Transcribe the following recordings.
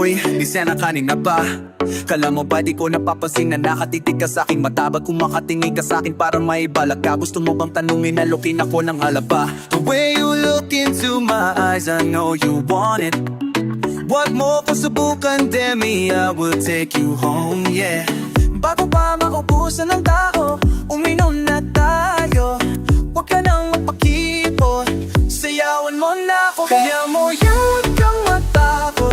Uy, lisena kanina pa. Kala mo ba di ko napapansin na nakatitig ka sa'king mata? Ba't kumakatingin ka sa'kin para maibalag ka? Gusto mo bang tanungin na lukin ako ng halaba? The way you look into my eyes, I know you want it. Wag mo ko subukan, Demi, I will take you home, yeah. Bago pa maubusan ng tao, uminom na tayo. Huwag ka nang magpakipot, sayawan mo na ako. Kaya mo yan, huwag kang matakot.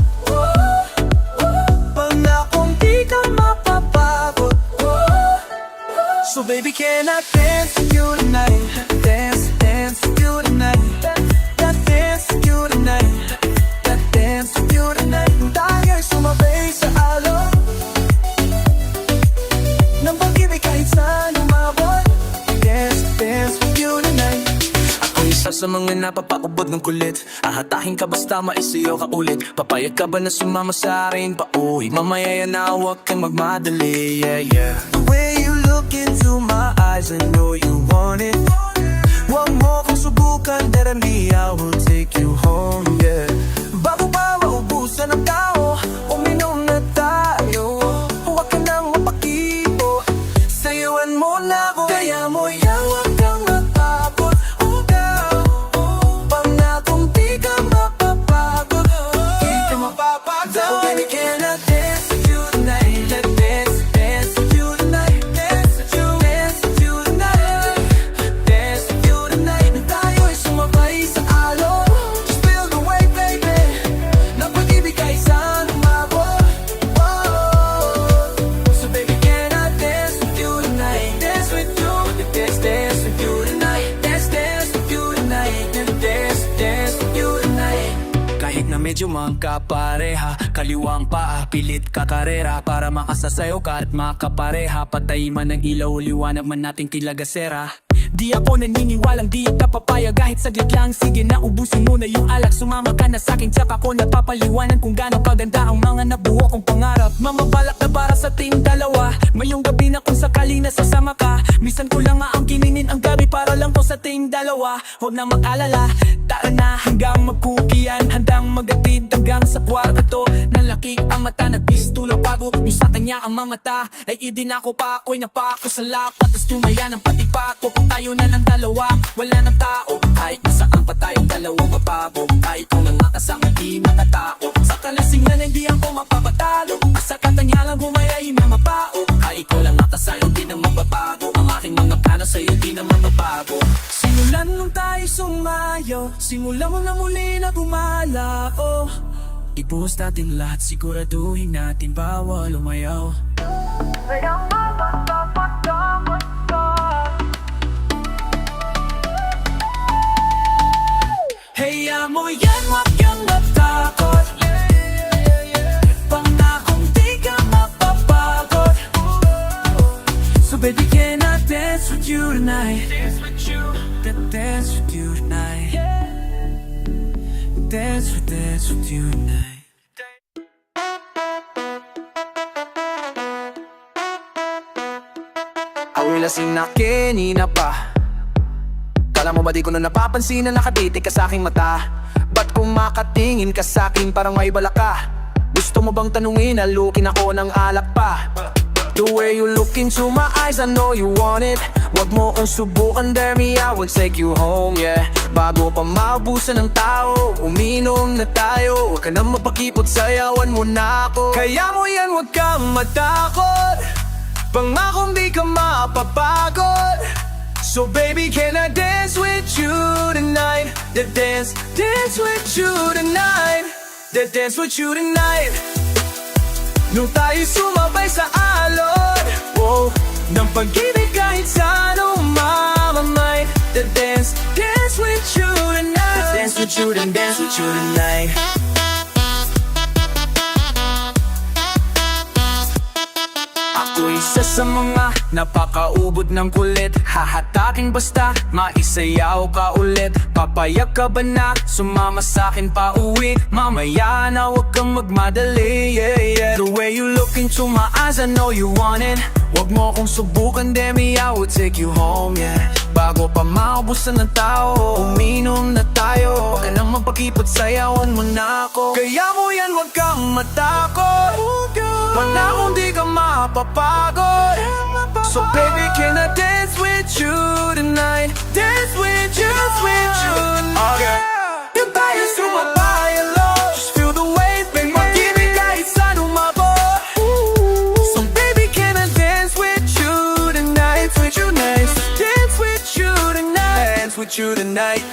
Pag na kung di ka mapapagod. So baby, can I dance with you tonight? Dance, dance with you tonight. Dance with you tonight. Dance with you tonight. Tayo'y sumabay sa alon nang pag-ibig kahit saan umabot. Dance, dance with you tonight. Ako isa sa mga napapaubod ng kulit. Ahatahin ka basta maisayo ka ulit. Papayag ka ba na sumama sa akin pa uwi? Mamaya yan na huwag kang magmadali, yeah, yeah. The way you look into my eyes, I know you want it. Huwag mo kong subukan, Demi, I will take you home, yeah. Bago pa maubusan ng tao, uminom na tayo. Huwag ka nang mapakibo, sayuan mo na ako. Kaya mo yan, huwag kang matakot. Pag na kung di ka mapapagod, di ka mapapagod. So baby, can I dance with you tonight? Let's dance, dance with you tonight. Dance with you, dance with you tonight. Dance with you tonight. Tayo'y sumabay sa alon. Just feel the way, baby. Na pag-ibig kahit saan umabot. So baby, can I dance with you tonight? Dance with you, dance, dance with you tonight. Dance, dance with you tonight. Dance, dance with you tonight. Kahit na medyo magkapareha, kaliwang paa, pilit kakarera para makasasayaw ka at makapareha. Patay man ang ilaw, liwanag man nating kilagasera. Di ako naniniwalang di ka papaya kahit saglit lang. Sige na ubusin mo na yung alak, sumama ka na sa'kin. Tsaka ko napapaliwanan kung gaano kaganda ang mga nabuo kong pangarap. Mamabalak na para sa ating dalawa. Ngayong gabi na kung sakaling nasasama ka, misan ko lang nga ang kininin ang gabi para lang to sa ating dalawa. Huwag na mag-alala, tara na hanggang magkukian. Handang magatid hanggang sa kwarto. Nalaki ang mata, nagpistulang bago yung sa kanya ang mga mata. Ay idin ako pa, ako'y napako sa lapat. Tas tumaya ng pati pako. Kung tayo na ng dalawa, wala ng tao. Kahit nasaan pa tayong dalawang mapabo. Kahit kung lang nakasama di nakatao. Sa kalasingan hindi ako mapapatalo. Sa katanyalang humayain na mapao. Kahit ko lang nakasayo di na mababago. Ang aking mga plano sa'yo di na mababago. Simulan nung tayo sumayo, simulan mo na muli na bumalao. Ibuhos natin lahat, siguraduhin natin bawal umayaw. Hey, mo yan, wag kang matakot. Pangakong di ka mapapagod. So baby, can I dance with you tonight? Dance with you, dance with you tonight. Dance with you tonight. Ako'y lasing na kanina pa. Kala mo ba di ko na napapansin na nakatitig ka sa'king mata? Ba't kumakatingin ka sa'kin parang may balak ka? Gusto mo bang tanungin na lukin ako ng alak pa? The way you look into my eyes, I know you want it. Wag mo kong subukan, Demi, I will take you home, yeah. Bago pa maubusan ng tao, uminom na tayo. Huwag ka na mapakipot, sayawan mo na ako. Kaya mo yan, huwag kang matakot. Pangakong di ka mapapagod. So baby, can I dance with you tonight? The dance, dance with you tonight. The dance with you tonight. Nung tayo sumabay sa alon, oh, ng pag-ibig kahit saan umamamay. The dance, dance with you tonight. The dance with you, then dance with you tonight. Ako isa sa mga napakaubod ng kulit. Hahatakin basta maisayaw ka ulit. Papayag ka ba na sumama sa'kin pa uwi? Mamaya na huwag kang magmadali, yeah, yeah. The way you look into my eyes, I know you want it. Wag mo kong subukan, Demi, I will take you home, yeah. bago pa maubusan ng tao. Uminom na tayo, huwag ka nang magpakipot, sayawan mo na ako. Kaya mo yan, huwag kang matakot, wala kung di ka mapapagod. So baby, can I dance with you tonight? Dance with you tonight. Okay. Goodbye, let's do my body low. Just feel the waves, make my gimmick kahit saan umabot. So baby, can I dance with you tonight? With you nice. Dance with you tonight. Dance with you tonight.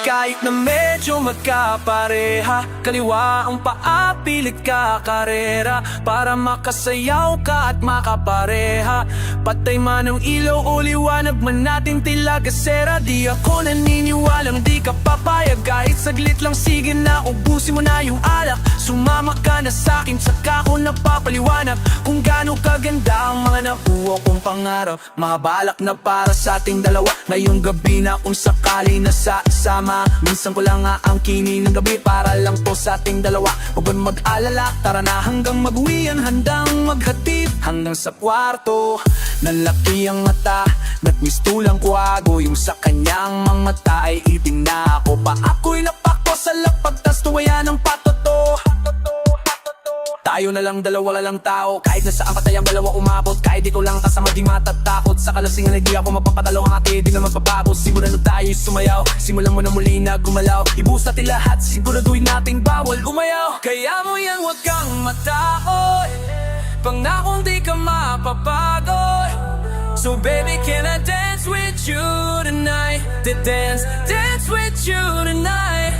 Kahit na medyo magkapareha, kaliwa ang paa, pilit ka karera, para makasayaw ka at makapareha. Patay man ang ilaw o liwanag man natin tila gasera, di ako naniniwalang di ka papayag. Kahit saglit lang, sige na, ubusin mo na yung alak. Sumama ka na sa'kin, saka ko napapaliwanag kung gaano kaganda ang mga nakuha kong pangarap. Mga balak na para sa ating dalawa, ngayong gabi na kung sakali na sasama. Minsan ko lang aangkinin ng gabi para lang to sa ating dalawa. Huwag mong mag-alala, tara na hanggang mag-uwian, handang maghatid hanggang sa kwarto. Nalaki ang mata, natmistulang kwago, yung sa kanyang mga mata ay iting na ako. Pa ako'y lapak ko sa lapag, tas tuwaya ng patoto. Tayo na lang dalawa lang tao, kahit na saan patay ang dalawa umabot. Kahit ikaw lang kasama di matatakot, sa kalasingan hindi ako mapapatalo. Ang atin di na magbabago, simulan na tayo sumayaw. Simulan mo na muli na gumalaw, ibus natin lahat, siguraduhin natin bawal umayaw. Kaya mo yan, huwag kang matakot, pangakong di ka mapapagod. So baby, can I dance with you tonight? Dance with you tonight.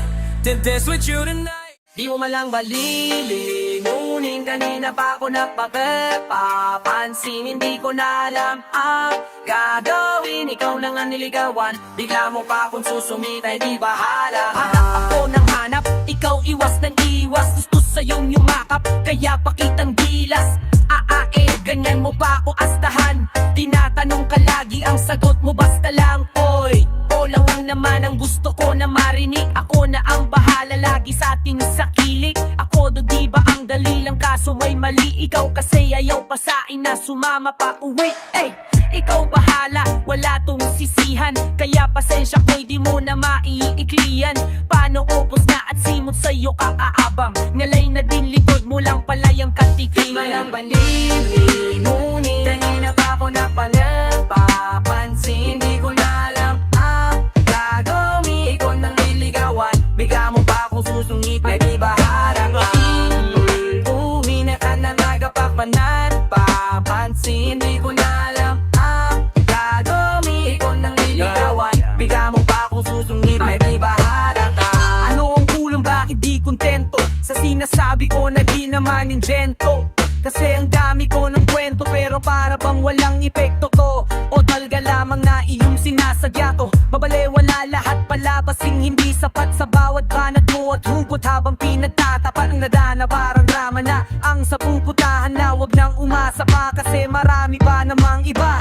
Dance with you tonight. Di mo malang balilimunin, kanina pa ako napapansin. Hindi ko na alam ang gagawin, ikaw lang ang niligawan. Bigla mo pa akong susumikay, di bahala. Hanap ako ng hanap, ikaw iwas ng iwas. Gusto sa'yong yumakap, kaya pakitang gilas. Ganyan mo pa ako astahan, tinatanong ka lagi, ang sagot mo basta lang oy. O lang naman ang gusto ko na marinig. Ako na ang bahala lagi sa ating sakilik. Ako do di ba ang dali lang, kaso may mali. Ikaw kasi ayaw pasain na sumama pa uwi. Ey, ikaw bahala, wala tong sisihan. Kaya pasensya ko'y di mo na maiiklian. Paano upos na at simot sa'yo kaaabang, ngalay na din likod mo lang pala yung katiklingan. Malang balilimunin, kanina pa ako napapansin. Hindi ko na alam ang gagawin, ikaw nang niligawan. Bigla mo pa akong susungit, may di baharang uwi na ka na nagapapansin. Hindi ko na alam ang gagawin, ikaw nang niligawan. Bigla mo pa akong susungit, may di baharang ano ang kulang, bakit di kontento sa sinasabi ko na di naman invento? Kasi ang dami ko ng kwento, pero para bang walang epekto to. O talga lamang na iyong sinasadya to. Babalewala lahat palabasing hindi sapat sa bawat banat mo at hugot. Habang pinagtatapat ang nadana, parang drama na ang sapuputahan na wag nang umasa pa. Kasi marami pa namang iba.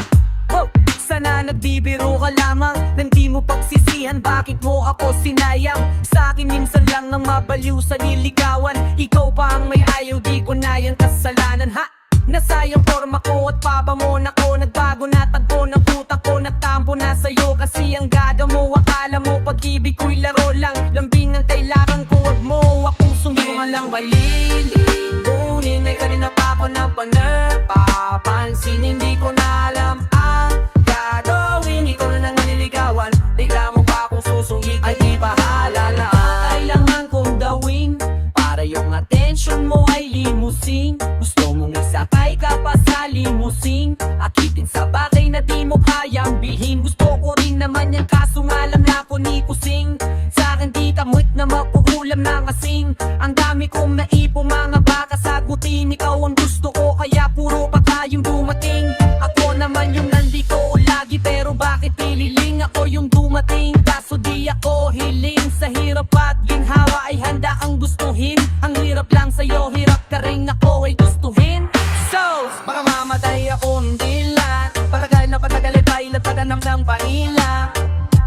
Oh, sana nagbibiro ka lamang, nang di mo pagsisihan bakit mo ako sinayang. Sa akin minsan lang ang mabaliw sa niligawan. Ikaw pa ang may ayaw, di ko na yan kasalanan. Ha? Nasayang forma ko at pabamon ako. Nagbago na tagpo ng puta ko, natampo na sa'yo. Kasi ang gada mo, akala mo pag-ibig ko'y laro lang. Lambing ang kailangan ko, wag mo akong sumima lang balilimunin. Ay kanina pa ako napapansin. Hindi ko na alam ang gagawin, ikaw na nang niligawan. Bigla mo pa akong susungit, ay di bahala na kailangan kong gawin para yung attention mo ay limusin. Gusto mong isakay ka pa sa limusin, akitin sa bagay na di mo kayang bilhin. Gusto ko rin naman yan, kaso nga lang na ko ni kusing. Sa akin di tamot na mapuhulam ng asing. Ang dami kong naipo mga baka sagutin. Ikaw ang gusto ko, kaya puro pa tayong dumating. Ako naman yung nandito lagi, pero bakit pililing ako yung dumating? Kaso di ako hiling sa hirap at ginhawa ay handa ang gustuhin. Ang hirap lang sa'yo, hirap ka rin ako ay gustuhin. So, baka mamatay ako hindi lang, patagal na patagalit pa ilat padanam ng pahila.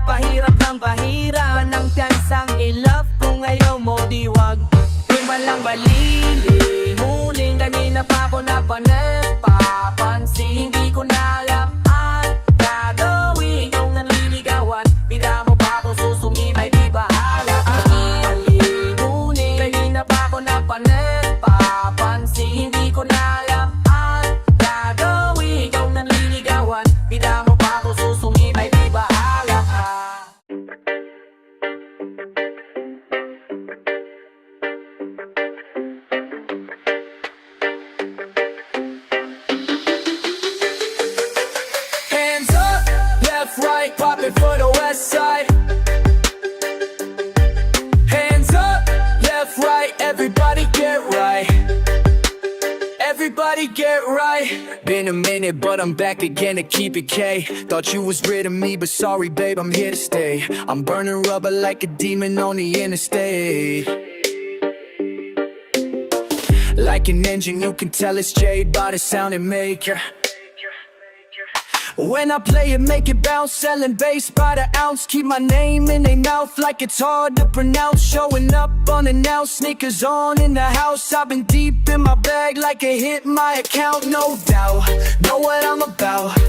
Pahirap ng pahirap ng tiyansang everybody get right. Been a minute, but I'm back again to keep it K. Thought you was rid of me, but sorry, babe, I'm here to stay. I'm burning rubber like a demon on the interstate. Like an engine, you can tell it's Jade by the sound it make. When I play it, make it bounce, selling bass by the ounce. Keep my name in their mouth like it's hard to pronounce. Showing up unannounced, sneakers on in the house. I've been deep in my bag like it hit my account, no doubt. Know what I'm about.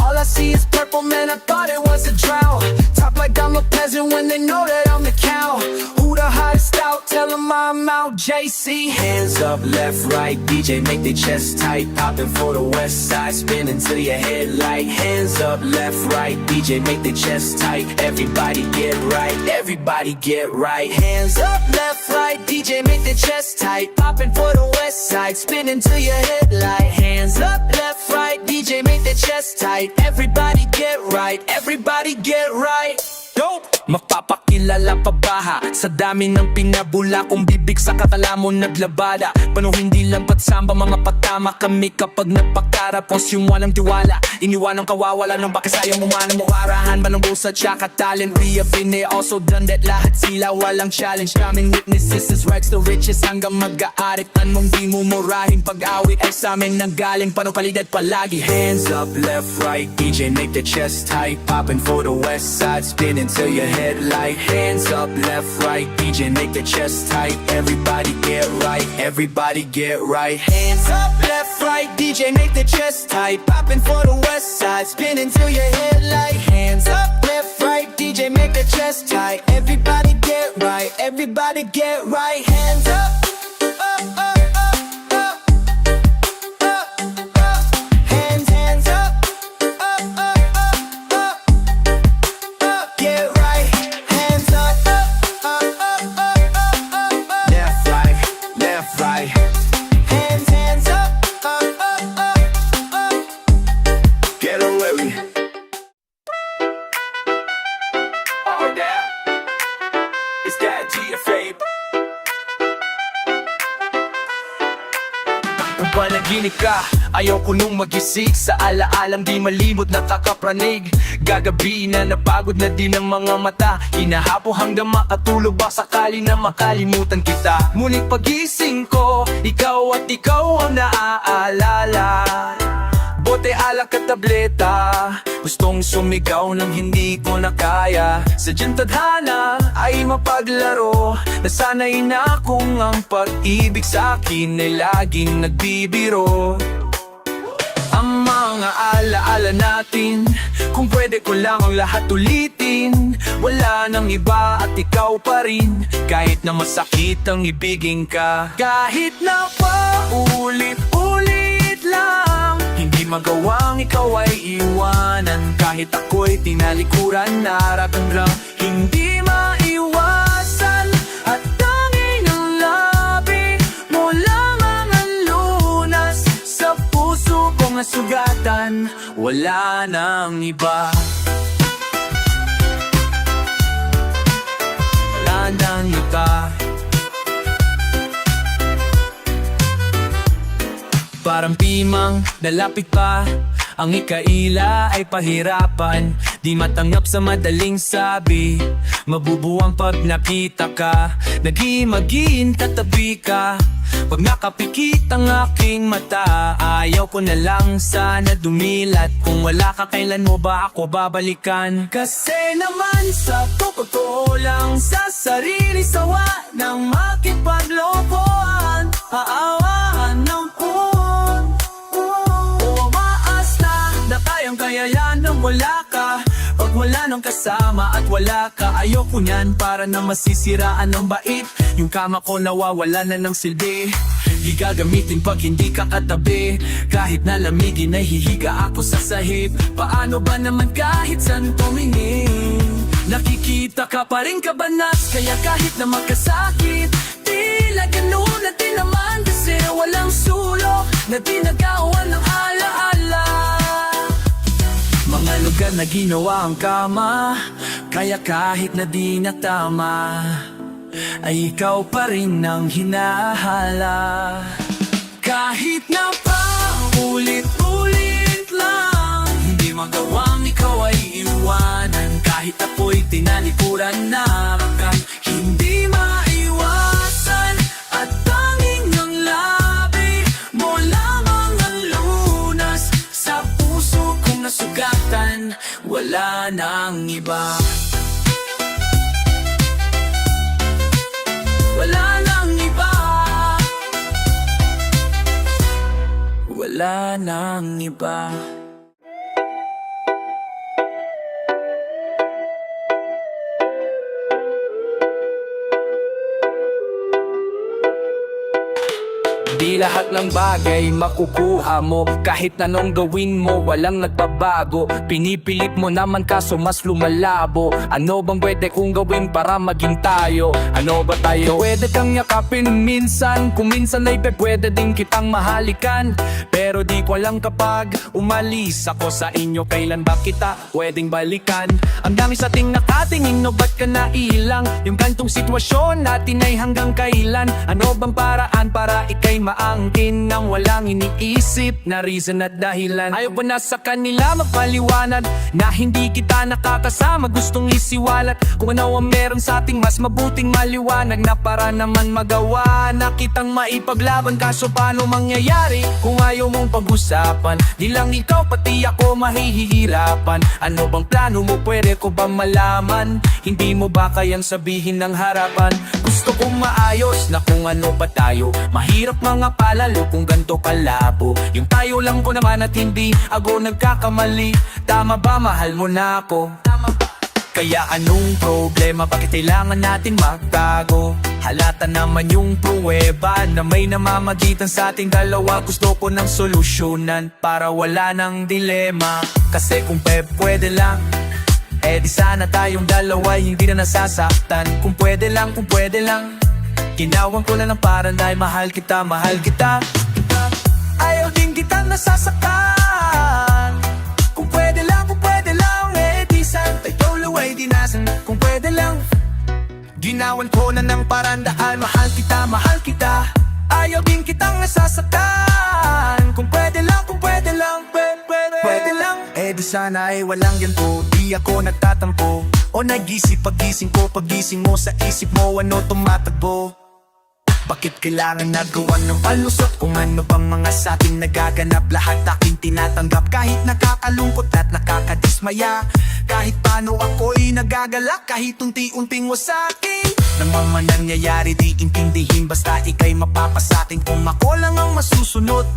All I see is purple, man, I thought it was a drought. Top like I'm a peasant when they know that I'm the cow. Who the hottest out? Tell them I'm out, JC. Hands up, left, right, DJ make their chest tight. Popping for the west side, spinning till your head light. Hands up, left, right, DJ make their chest tight. Everybody get right, everybody get right. Hands up, left, right, DJ make their chest tight. Popping for the west side, spinning till your head light. Hands up, left, right, DJ make their chest tight. Everybody get right, everybody get right. Dope! Mapapakilala pa ba ha? Sa dami ng pinabula kong bibig sa katala mo naglabada. Paano hindi lampat samba, mga patama kami kapag nagpakarap. Costume walang tiwala, iniwan ang kawawala ng bakisayang umanang mukarahan. Manong busa tsaka talent, we have been there, also done that. Lahat sila walang challenge, kaming witnesses as rags to riches. Hanggang mag-aarik, tanmong di mo murahin. Pag-awit ay sa amin nanggaling, paano kalidad palagi. Hands up, left, right, DJ make the chest tight. Popping for the west side, spinning till your headlight. Hands up, left, right, DJ make the chest tight. Everybody get right, everybody get right. Hands up, left, right, DJ make the chest tight. Popping for the west side, spinning till your headlight. Hands up, left, right, DJ make the chest tight. Everybody get right, everybody get right. Hands up, up, up, up, up, up, up. Hands up, up, up, up, up, up. Get right, hands up, up, up, up, up, up, up. Left, right, left, right. Hands up, up, up, up, up. Get away. Oh, there. It's that GFA. Kung panaginip ka, ayaw ko nung magising. Sa alaalang di malimot nakakapranig. Gagabi na napagod na din ang mga mata. Hinahapo hanggang makatulog, ba sakali na makalimutan kita. Ngunit pagising ko, ikaw at ikaw ang naaalala. Bote alak at tableta, gustong sumigaw nang hindi ko na kaya. Sadyang tadhana ay mapaglaro. Nasanay na kung ang pag-ibig sa akin ay laging nagbibiro. Ang mga alaala natin, kung pwede ko lang ang lahat ulitin. Wala nang iba at ikaw pa rin, kahit na masakit ang ibigin ka. Kahit na paulit-ulit lang, hindi magawang ikaw ay iwanan. Kahit ako'y tinalikuran, nararamdam hindi maiwasan. At tanging ang labi mo lamang ang lunas sa puso kong nasugatan. Wala nang iba, wala nang iba. Parang pimang nalapit pa, ang ikaila ay pahirapan. Di matanggap sa madaling sabi, mabubuwang pag nakita ka. Nagimagin katabi ka, pag nakapikit ang aking mata. Ayaw ko na lang sana dumilat, kung wala ka kailan mo ba ako babalikan? Kasi naman sa totoo lang, sa sarili sawa ng makipaglokohan. Aawahan ng kaya yan nang wala ka. Pag wala nang kasama at wala ka, ayoko niyan, para na masisiraan ng bait. Yung kama ko nawawala na ng silbi, di gagamitin pag hindi ka katabi. Kahit na lamigin ay hihiga ako sa sahib. Paano ba naman kahit saan tumingin? Nakikita ka pa rin kabanas, kaya kahit na magkasakit, tila ganun na din naman. Kasi walang sulok na di nagawan ng alaala. Mga lugar na ginawa ang kama, kaya kahit na di natama, ay ikaw pa rin ang hinahala. Kahit na paulit-ulit lang, hindi magawang ikaw ay iwanan. Kahit ako'y tinalikuran na hindi maiwasan. At tanging ang labi mo lamang ang lunas sa puso kong nasugatan. Wala nang iba. Wala nang iba. Wala nang iba. Di lahat ng bagay makukuha mo. Kahit anong gawin mo, walang nagbabago. Pinipilit mo naman kaso mas lumalabo. Ano bang pwede kong gawin para maging tayo? Ano ba tayo? Pwede kang yakapin minsan, kung minsan ay pwede din kitang mahalikan. Pero di ko alam kapag umalis ako sa inyo, kailan ba kita pwedeng balikan? Ang dami sa ating nakatingin, no ba't ka nailang? Yung gantong sitwasyon natin ay hanggang kailan? Ano bang paraan para ikay maangkin nang walang iniisip na reason at dahilan? Ayaw ba na sa kanila magpaliwanag na hindi kita nakakasama? Gustong isiwalat kung ano ang meron sa ating mas mabuting maliwanag, na para naman magawa na kitang maipaglaban. Kaso paano mangyayari kung ayaw mong pag-usapan? Di lang ikaw pati ako mahihirapan. Ano bang plano mo, pwede ko ba malaman? Hindi mo ba kayang sabihin ng harapan? Gusto kong maayos na kung ano ba tayo. Mahirap mga palalo kung ganto kalabo. Yung tayo lang ko naman at hindi ako nagkakamali. Tama ba, mahal mo na ako? Kaya anong problema, bakit kailangan natin magtago? Halata naman yung pruweba na may namamagitan sa ating dalawa. Gusto ko ng solusyonan para wala ng dilema. Kasi kung pwede lang, eh di sana tayong dalawa hindi na nasasaktan. Kung pwede lang, kung pwede lang, ginawan ko lang ng parang dahil mahal kita, mahal kita. Ayaw din kitang nasasaktan. Kung pwede lang, eh di sana tayo luway dinasan. Kung pwede lang, ginawan ko na ng parang dahil mahal kita, mahal kita. Ayaw din kitang nasasaktan. Kung pwede lang, pwede lang, eh di sana ay walang ganito. Di ako nagtatampo o nag-isip pagising ko, pagising mo sa isip mo, ano tumatakbo? Bakit kailangan nagawan ng palusot? Kung ano bang mga sa ating nagaganap, lahat aking tinatanggap. Kahit nakakalungkot at nakakadismaya, kahit paano ako'y nagagalak, kahit unti-unting wasakin ng mga nangyayari di intindihin. Basta ika'y mapapasatin kung ako lang ang masusunod.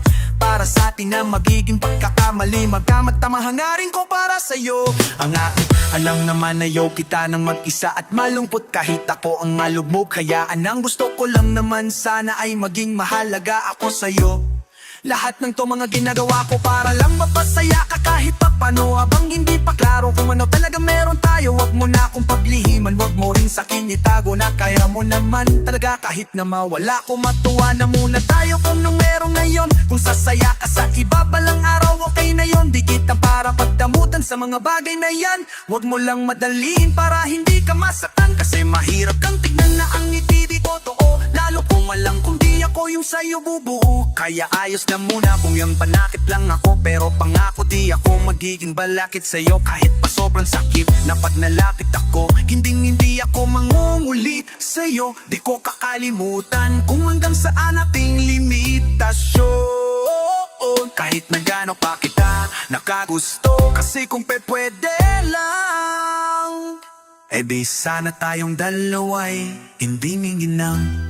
Para sa atin na magiging pagkakamali, magkamatama hangarin ko para sa'yo. Ang aking alam naman na ayaw kita ng mag-isa at malungkot kahit ako ang malugmok. Kaya ang gusto ko lang naman sana ay maging mahalaga ako sa'yo. Lahat ng to mga ginagawa ko para lang mapasaya ka kahit pa paano. Habang hindi pa klaro kung ano talaga meron tayo, wag mo na akong paglihiman, wag mo rin sa'kin itago na kaya mo naman talaga. Kahit na mawala ko, matuwa na muna tayo kung nung meron ngayon. Kung sasaya ka sa iba balang araw, okay na yon. Di kita para pagdamutan sa mga bagay na yan. Wag mo lang madaliin para hindi ka masaktan. Kasi mahirap kang tignan na ang ngiti di totoo, lalo kung alam kung di ako yung sa'yo bubuo. Kaya ayos na muna kung yung panakit lang ako, pero pangako di ako magiging balakit sa'yo. Kahit pa sobrang sakit na pag nalapit ako, hindi ako mangunguli sa'yo. Di ko kakalimutan kung hanggang saan ating limitasyon. Kahit na gano'n pa kita nakagusto, kasi kung pwede lang, eh di sana tayong dalawa'y hindi minginang.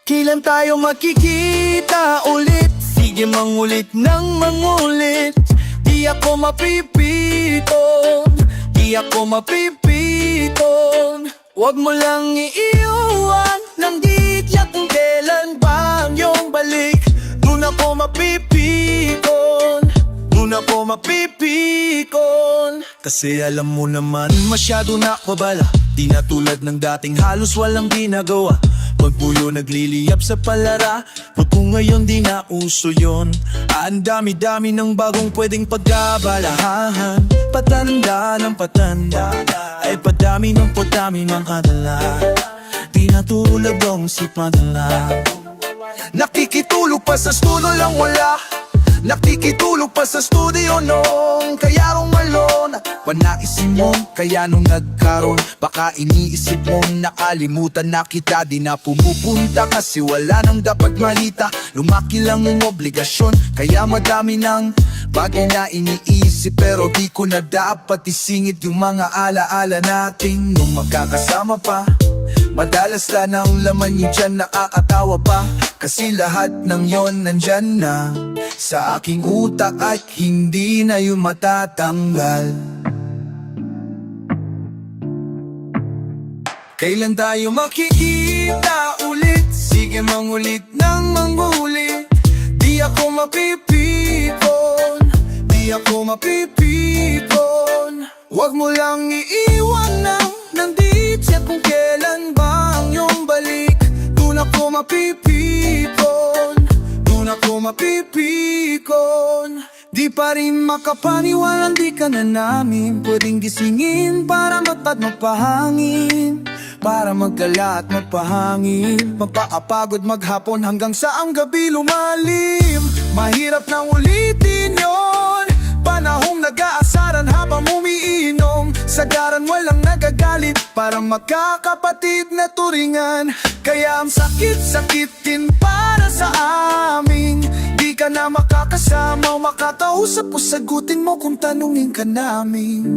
Kailan tayo makikita ulit? Sige mangulit ng mangulit. Di ako mapipiton, di ako mapipiton. Huwag mo lang iiwan ng di tiyak kung kailan ba ang iyong balik. Doon ako mapipikon, doon ako mapipikon. Kasi alam mo naman masyado na kabala, di na tulad ng dating halos walang ginagawa. Pagbuyo nagliliyap sa palara, pag kung ngayon di na uso yun. Ang dami-dami ng bagong pwedeng pagkabalahan. Patanda ng patanda, ay padami ng padami ng kadala. Di natulog si padala. Nakikitulog pa sa studio lang wala. Nakikitulog pa sa studio nung kaya rumalon. Panaisin mo kaya nung nagkaroon, baka iniisip mo nakalimutan na kita. Di na pumupunta kasi wala nang dapat malita. Lumaki lang ang obligasyon, kaya madami ng bagay na iniisip. Pero di ko na dapat isingit yung mga alaala natin nung magkakasama pa. Madalas lang ang laman yung tiyan, nakakatawa pa. Kasi lahat ng yon nandyan na sa aking utak at hindi na yun matatanggal. Kailan tayo makikita ulit? Sige mangulit ng mangulit. Di ako mapipipon, di ako mapipipon. Huwag mo lang iiwan na nandito kung kailan ba ang iyong balik. Doon ako mapipipon, doon ako mapipikon. Di pa rin makapaniwalang di ka na namin pwedeng gisingin para matad mapahangin. Para magdala at mapahangin, mapaapagod maghapon hanggang sa ang gabi lumalim. Mahirap nang ulitin yon, panahong nag-aasaran habang umiinom. Sagaran walang nagagalit, parang magkakapatid na turingan. Kaya ang sakit-sakit din para sa amin. Di ka na makakasama o makakausap o sagutin mo kung tanungin ka namin.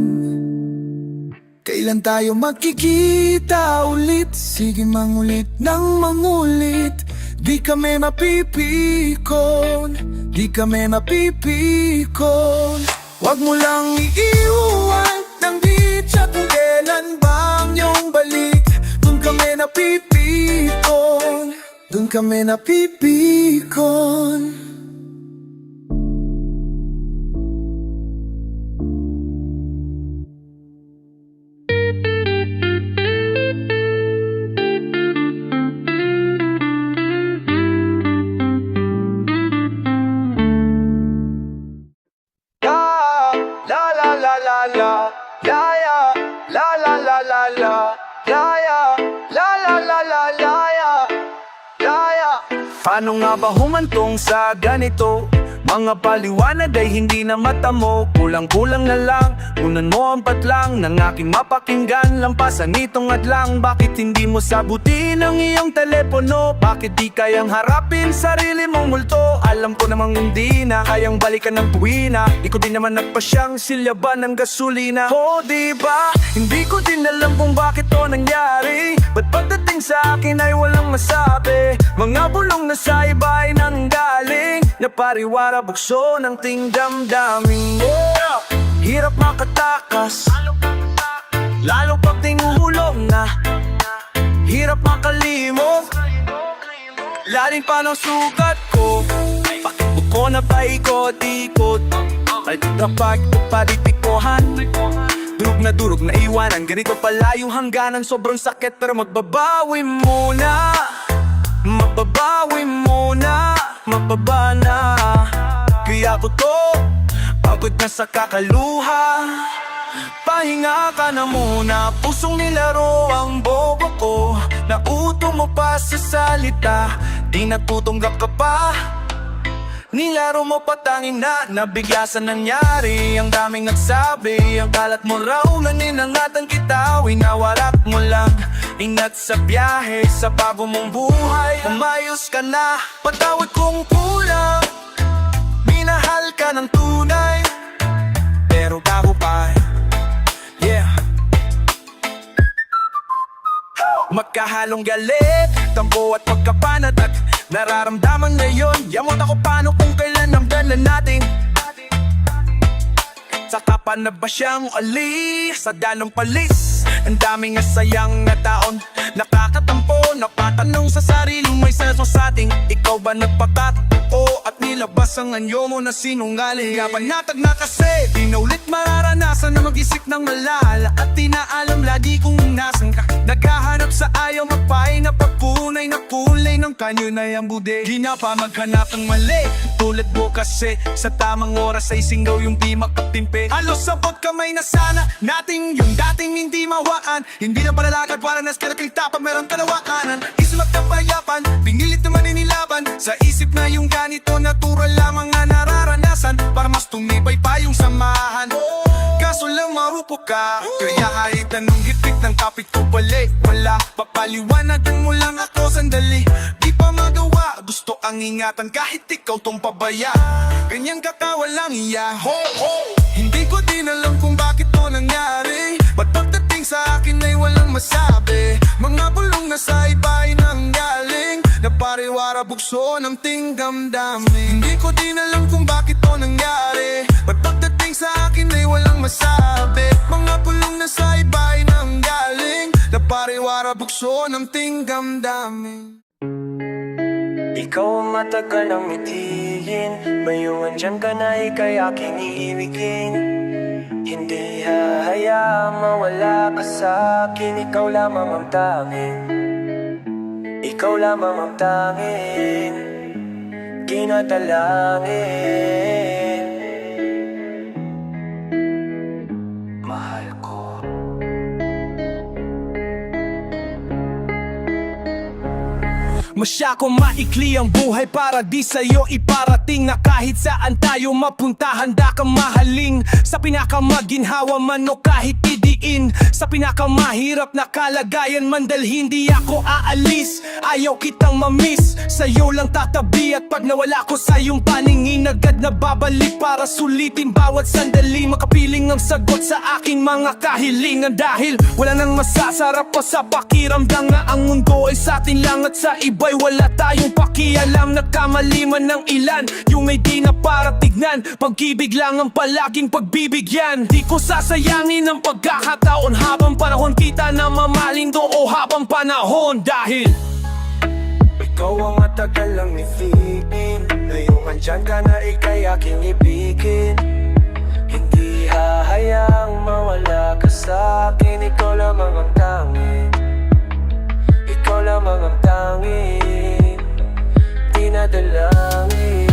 Kailan tayo magkikita ulit? Sige mangulit ng mangulit. Di kami mapipikon, di kami mapipikon. Huwag mo lang iiwan ng ditsa kung kailan ba ang iyong balik. Doon kami napipikon, doon kami napipikon. Paano nga ba humantong sa ganito? Mga paliwanag ay hindi na matamo. Kulang-kulang na lang, unan mo ang patlang ng aking mapakinggan. Lampasan nitong adlang, bakit hindi mo sabutin ang iyong telepono? Bakit di kayang harapin sarili mong multo? Alam ko namang hindi na kayang balikan ng tuwina. Di ko din naman nagpasyang silyaban ng gasolina. O diba, hindi ko din alam kung bakit to nangyari. Ba't pagdating sa akin ay walang masabi? Mga bulong na sa iba ay nanggaling, napariwara bukso ng ting damdamin mo. Hirap makatakas, lalo pag tinguhulog na. Hirap makalimot, lalim pa ng sugat ko. Bakit ko na paikot-ikot? Kahit kapag paditikohan, durog na iwanan. Ganito pala yung hangganan, sobrang sakit pero magbabawi muna. Magbabawi muna, mababa na. Kaya ko to, pagod na sa kakaluha. Pahinga ka na muna, pusong nilaro ang bobo ko. Nauto mo pa sa salita, di natutunggap ka pa. Nilaro mo patangin na nabigyasan nangyari. Ang daming nagsabi, ang kalat mo raw naninangatan kita. Winawarak mo lang, ingat sa biyahe, sa bago mong buhay. Umayos ka na, patawad kong kulang. Minahal ka ng tunay, pero bago pa, yeah. Magkahalong galit, tampo at pagkapanatag. Nararamdaman ngayon, yamot ako paano kung kailan ang dala natin. Saka pa na ba siyang alis sa danong palis? Ang daming nasayang na taon, nakakatampo ko napatanong sa sariling may senso sa ating ikaw ba nagpakatotoo at nilabas ang anyo mo na sinungaling? Nga panatag na kasi di na ulit mararanasan na mag-isip ng malala at di na alam lagi kung nasan ka. Naghahanap sa ayaw magpahay na pagpunay na kulay ng kanyo na yung bude. Di na pa maghanap ng mali tulad mo kasi sa tamang oras ay singgaw yung di makatimpi. Halos sabot kamay na sana nating yung dating hindi mawaan. Hindi na palalakad para nas kalakita pag meron kalawakan. Isip magkapayapan, pinilit naman inilaban. Sa isip na yung ganito natural lamang nga nararanasan para mas tumibay pa yung samahan. Kaso lang marupok ka, kaya kahit anong hipit ng kapit ko balik wala, papaliwanagan mo lang ako sandali. Di pa magawa, gusto ang ingatan kahit ikaw tong pabaya. Ganyang katawa lang iya, ho ho. Hindi ko din alam kung bakit to nangyari. Ba't pagdating sa akin ay walang masabi? Mga bulong na sa iba ay nanggaling na pariwara bukso ng tingdamdamin. Hindi ko din alam kung bakit to nangyari. Ba't pagdating sa akin ay walang masabi? Mga bulong na sa iba ay nanggaling na pariwara bukso ng tingdamdamin. Ikaw ang matagal ang mitiin, mayroon dyan ka na ika'y aking iibigin. Hindi hahayaang mawala ka sa akin, ikaw lamang ang tanging. Ikaw lamang ang tanging kinatalangin. Mahal ko. Masyako maikli ang buhay para di sa'yo iparating na kahit saan tayo mapunta handa kang mahaling. Sa pinakamaginhawa man o kahit idiin, sa pinakamahirap na kalagayan man dahil hindi ako aalis. Ayaw kitang mamiss, sa'yo lang tatabi at pag nawala ko sa iyong paningin agad na babalik para sulitin bawat sandali. Makapiling ang sagot sa aking mga kahilingan dahil wala nang masasarap pa sa pakiramdam nga ang mundo ay sa atin lang at sa iba'y wala tayong pakialam. Nagkamali man ng ilan, yung may di na para tignan. Pag-ibig lang ang palaging pagbibigyan. Di ko sasayangin ang pagkakataon habang panahon kita na mamaling do o habang panahon dahil Ikaw ang matagal lang nifiin, ngayong andyan ka na ika'y aking ibigin. Hindi hahayaang mawala ka sa akin, ikaw lamang ang tanging. Ikaw lamang ang tanging dinadalangin.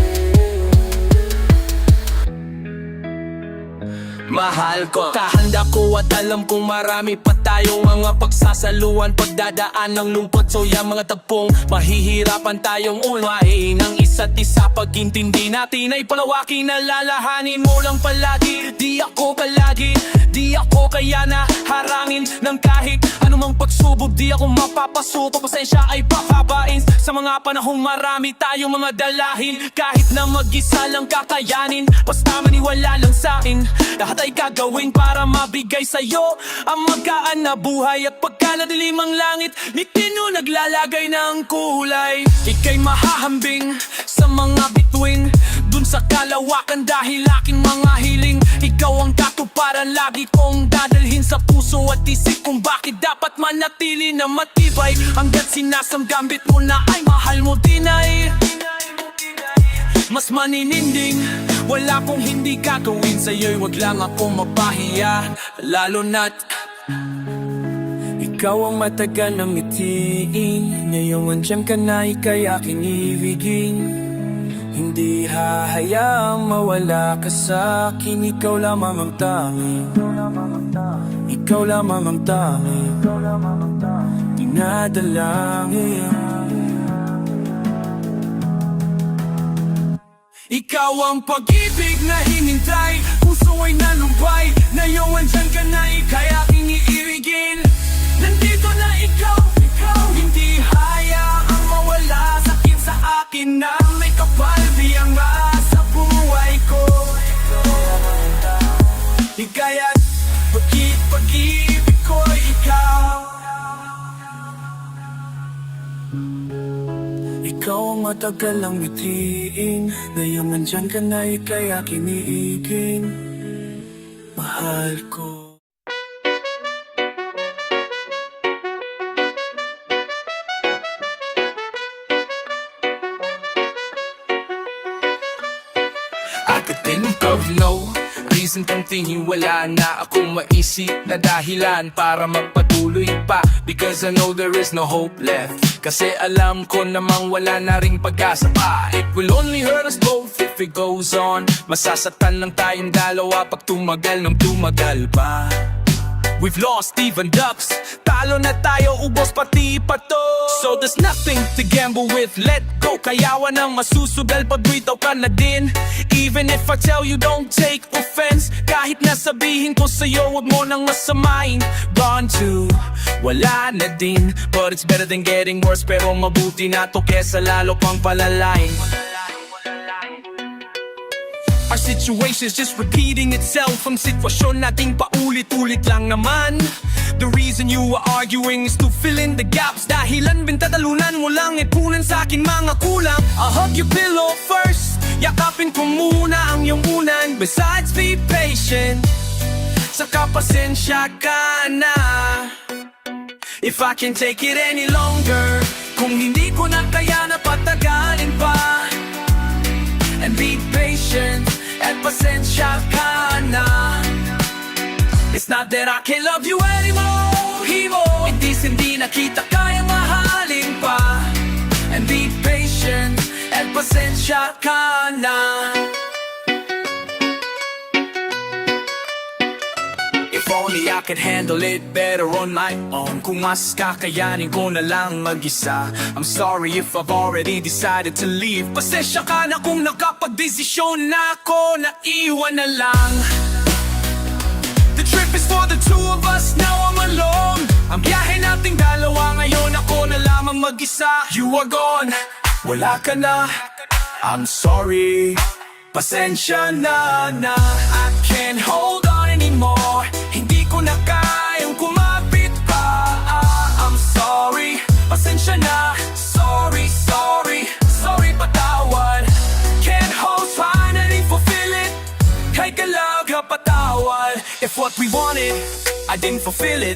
mahal ko. Kahanda ko at alam kong marami pa tayong mga pagsasaluan, pagdadaan ng lungkot. So yung mga tagpong mahihirapan tayong unahin ang isa't isa. Pag-intindi natin ay palawakin, alalahanin mo lang palagi. Di ako palagi, di ako kaya na harangin ng kahit anumang pagsubok. Di ako mapapasuko, pasensya ay pakabain. Sa mga panahong marami tayong mga dalahin, kahit na mag-isa lang kakayanin. Basta maniwala lang sa'kin, lahat ay gagawin para mabigay sa'yo ang magaan na buhay. At pagkaladilim ang langit, ngiti nyo naglalagay ng kulay. Ika'y mahahambing sa mga bituin, dun sa kalawakan dahil aking mga hiling. Ikaw ang katuparan, lagi kong dadalhin sa puso at isip kung bakit dapat manatili na matibay. Hanggat sinasamgambit mo na ay mahal mo din ay mas manininding. Wala kong hindi gagawin sa'yo'y wag lang akong mapahiya. Lalo na't ikaw ang matagal ng ngitiin, ngayong andyan ka na ika'y aking ibigin. Hindi hahayaang mawala ka sa akin, ikaw lamang ang tanging. Ikaw lamang ang tanging dinadalangin. Ikaw ang pag-ibig na hinintay, puso ay nalumbay. Ngayong andyan ka na ika'y aking iibigin. Nandito na ikaw, hindi hayaang mawala sakit sa akin na may kapal biyang sa buhay ko. Ikaya't bakit pag-ibig ko'y ikaw. Ikaw ang matagal lang ngitiin, ngayong nandyan ka na ika'y aking iigin. Mahal ko. no reason kang tingin wala na akong maisip na dahilan para magpatuloy pa. Because I know there is no hope left. Kasi alam ko namang wala na ring pag-asa pa. It will only hurt us both if it goes on. Masasaktan lang tayong dalawa pag tumagal ng tumagal pa. We've lost even ducks. Talo na tayo, ubos pati pato. So there's nothing to gamble with, let go. Kayawan ang masusugal pag bitaw ka na din. Even if I tell you don't take offense, kahit nasabihin ko sa'yo wag mo nang masamain. Gone to, wala na din. But it's better than getting worse. Pero mabuti na to kesa lalo pang palalain. Our situation's just repeating itself. Ang sitwasyon nating paulit-ulit lang naman. The reason you were arguing is to fill in the gaps. Dahilan bintadalunan mo lang ipunan sa akin mga kulang. I'll hug your pillow first, yakapin ko muna ang iyong unan. Besides be patient, saka pasensya ka na. If I can't take it any longer, kung hindi ko na kaya na patagalin pa. And be patient, at pasensya ka na. It's not that I can't love you anymore, Himo. Hindi na kita kaya mahalin pa. And be patient, at pasensya ka na. If only I could handle it better on my own. Kung mas kakayanin ko na lang mag-isa. I'm sorry if I've already decided to leave. Pasensya ka na kung nakapag-desisyon na ako na iwan na lang. The trip is for the two of us, now I'm alone. Ang biyahe nating dalawa ngayon, ako na lamang mag-isa. You are gone, wala ka na. I'm sorry, pasensya na. I can't hold on anymore. Hindi ko na kayang kumapit pa. I'm sorry, pasensya na. Sorry, patawad. Can't hold, finally fulfill it. Kay kalaw ka patawad. If what we wanted, I didn't fulfill it.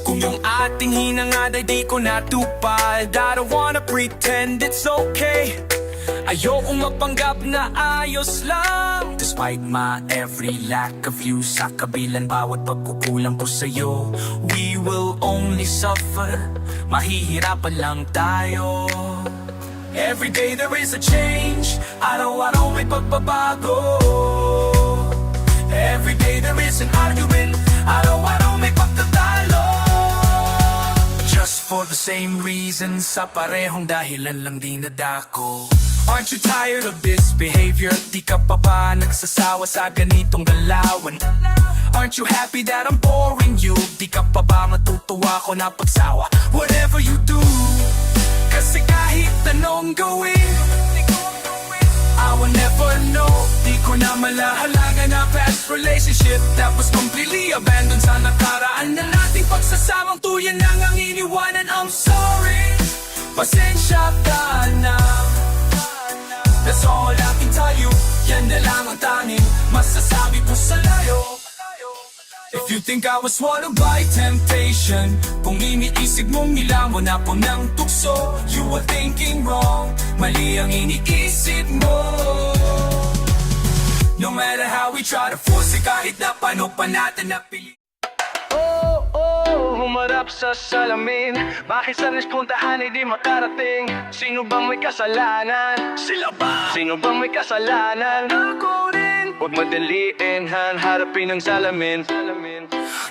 Kung yung ating hinangad ay di ko natupad, I don't wanna pretend it's okay. Ayokong mapanggap na ayos lang. Despite my every lack of you, sa kabilang bawat pagkukulang ko sa'yo, we will only suffer. Mahihirapan lang tayo. Every day there is a change, araw-araw may pagbabago. Every day there is an argument, araw-araw may pagtatalo. Just for the same reason, sa parehong dahilan lang dinadako. Aren't you tired of this behavior? Di ka pa ba nagsasawa sa ganitong galawan? Aren't you happy that I'm boring you? Di ka pa ba matutuwa ko na pagsawa? Whatever you do, kasi kahit anong gawin, I will never know. Di ko na malahalangan na past relationship that was completely abandoned sa nakaraan na nating pagsasamang tuyan lang ang iniwanan. I'm sorry, pasensya ka na. That's all I can tell you. Yan na lang ang tanging masasabi ko sa layo. If you think I was swallowed by temptation, kung iniisip mong nilamon ako ng tukso, you were thinking wrong. Mali ang iniisip mo. No matter how we try to force it, kahit na paano pa natin napili. Humarap sa salamin, bakit sa puntahan ay di makarating? Sino bang may kasalanan? Sila ba? Sino bang may kasalanan? Ako rin. Huwag madaliin, harapin ang salamin.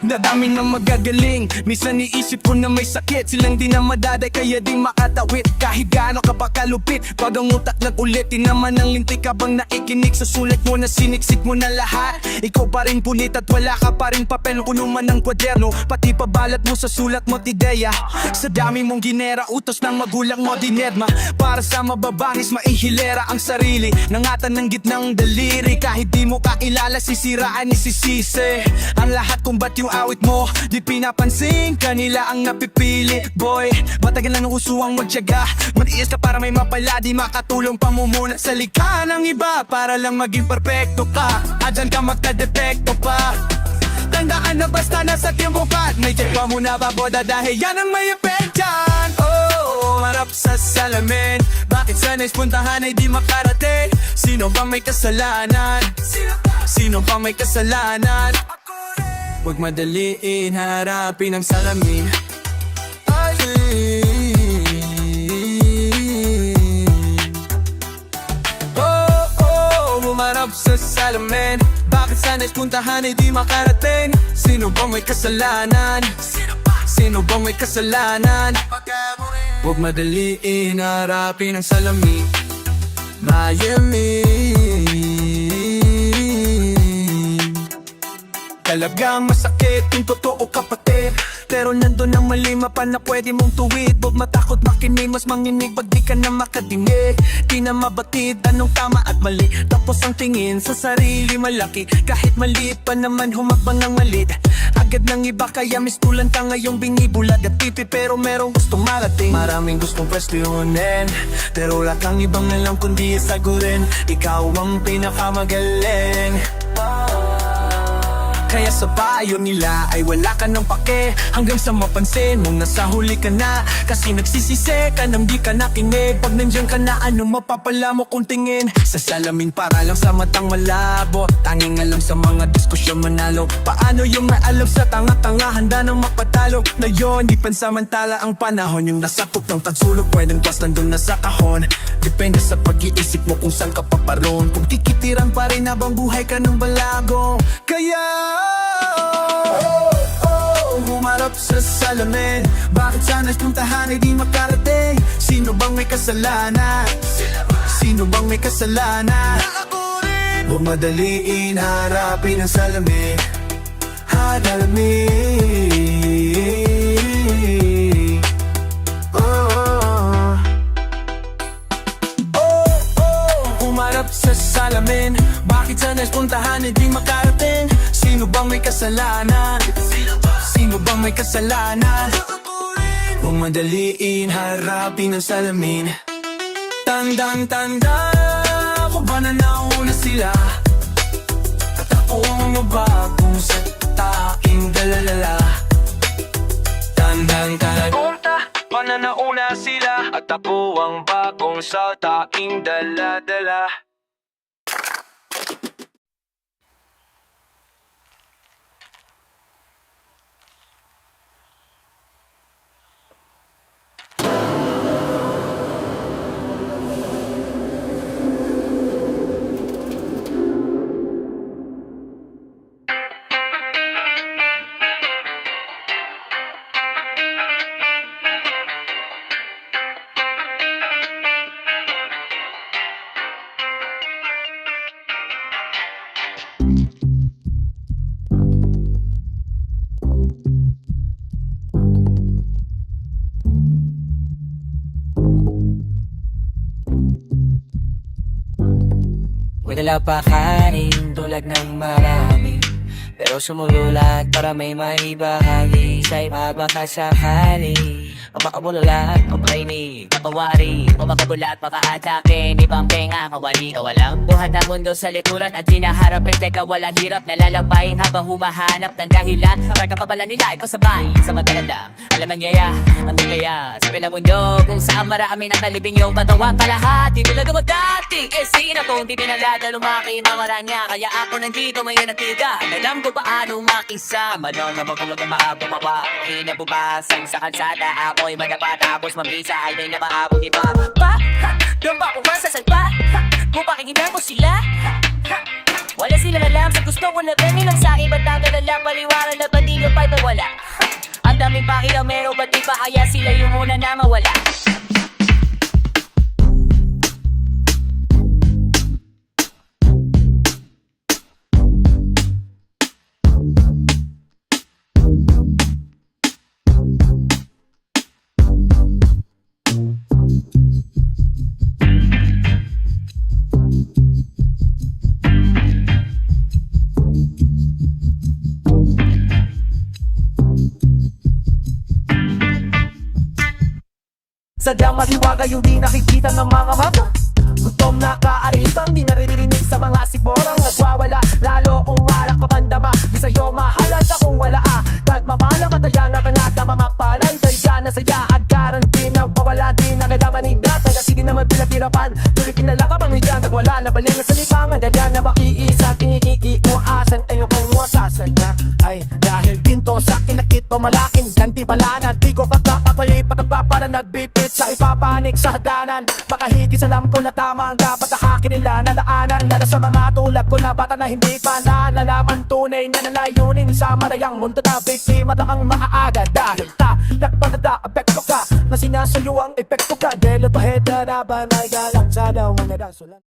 Dadami na magagaling, minsan iisip ko na may sakit. Silang di na madaday, kaya di makatawit. Kahit gaano ka pa kalupit, pag ang utak nag-ulit, di naman ang lintik ka bang naikinig sa sulat mo na siniksik mo na lahat. Ikaw pa rin punit at wala ka pa rin papel, kuno man ng kwaderno, pati pabalat mo sa sulat mo't ideya. Sa dami mong ginera, utos ng magulang mo dinedma. Para sa mababangis, maihilera ang sarili, nangatan ng gitnang daliri. Kahit di mo kakilala, sisiraan isisisi ang lahat kung ba't yung awit mo di pinapansin, kanila ang napipili. Boy, matagal lang usuang magtiyaga, matiis ka para may mapala, di makatulong pamumuna sa likha ng iba para lang maging perfecto ka. Adyan ka magka-depekto pa. Tandaan na basta nasa tiempo ka, may check pa muna ba boda dahil yan ang may effect dyan. Oh, Umarap sa salamin, bakit sa nais puntahan ay di makarating? Sino bang may kasalanan? Sino bang may kasalanan? Huwag madaliin, harapin ang salamin. Ay, umarap sa salamin, bakit sa nais puntahan ay di makarating? Sino bang may kasalanan? Sino bang may kasalanan? Huwag madaliin, harapin ang salamin. Miami, talagang masakit yung totoo kapatid, pero nandun ang mali pa na pwede mong tuwid. Huwag matakot makinig, mas manginig pag di ka na makadinig. Di na mabatid anong tama at mali, tapos ang tingin sa sarili malaki. Kahit maliit pa naman humakbang ng malit, agad ng iba kaya mistulan ka ngayong bingibulag at pipi. Pero merong gustong marating, maraming gustong pwestyunin, pero lahat ng ibang nalang kundi sagutin. Ikaw ang pinakamagaling, kaya sa payo nila ay wala ka ng pake, hanggang sa mapansin mong nasa huli ka na. Kasi nagsisisi ka nang di ka nakinig. Pag nandiyan ka na, anong mapapala mo kung tingin sa salamin para lang sa matang malabo? Tanging alam sa mga diskusyon manalo. Paano yung naalam sa tanga-tanga, handa nang mapatalo? Na yun, di pansamantala ang panahon. Yung nasa ng tagsulok, pwedeng pas nandun na sa kahon. Depende sa pag-iisip mo kung saan ka paparoon, kung kikitiran pa rin habang buhay ka ng balago. Kaya humarap sa salamin, bakit sa nais puntahan ay di makarating? Sino bang may kasalanan? Sino bang may kasalanan? Huwag madaliin, harapin ang salamin. Humarap sa salamin, bakit sa nais puntahan ay di makarating? Sino bang may kasalanan? Sino bang may kasalanan? Huwag madaliin, harapin ang salamin. Tandang-tanda ko ba na nauna sila? At ako ang mabagong sa taking dalalala. Tandang-tanda Pa na nauna sila at ako ang bagong sa taking dala-dala. Wala pa kanin tulad ng marami, pero sumulat para may maibahagi sa iba baka sakali. Mapakabulalat, mabrainig, mapawari, mapakabulat, makaatake, di bang penga, mawali ka walang buhat na mundo sa likuran at dinaharap ay teka walang hirap na lalabayin habang humahanap ng dahilan. Para pa pala nila ikaw sabay sa matalandang alam ang yaya, ang kaya sa pilang mundo kung saan marami nakalibing yung katawan palahat. Di tulad mo dati, sino kung di pinalada lumaki mamara niya. Kaya ako nandito ngayon natiga, alam ko paano makisama doon na magkulog ang maabong mapa inabubasan sa kalsada. Ako'y manapa tapos mabisa ay may napaabot iba pa, doon ba kung masasagpa? Kung pakikita mo sila, wala sila alam sa gusto ko na rin nilang sa'kin. Ba't ang galala paliwaran na ba't di nyo pa'y mawala? Ang daming pakilamero ba't di pa kaya sila yung muna na mawala? Sadyang masiwaga yung di nakikita ng mga mata. Gutom na kaaritang di naririnig sa mga siborang nagwawala. Lalo kung alak papandama, di sa'yo mahalata kung wala Kahit mamala mataya na kanata mamapalay, saya na saya at garanti na pawalan. ay pinatirapan. Tuloy kinala ka bang higang nagwala na baling sa lipangan. Dahil na makiisa, kiniki mo asan ayo kung wasasan na. Ay dahil ginto sa kinakit pamalaking ganti balanan. Di ko pagkakapayay pagkapapara nagbipit sa ipapanik sa hagdanan. Makahigis alam ko na tama ang dapat nakakin nila na daanan. Lalo sa mga tulad ko na bata na hindi pa nalalaman tunay na nalayunin sa marayang mundo na biktima na ang maaaga. Dahil nagpanada apekto ka na sinasayo ang epekto ka. Delo paheda na ba may galang sa daw mga rasulan.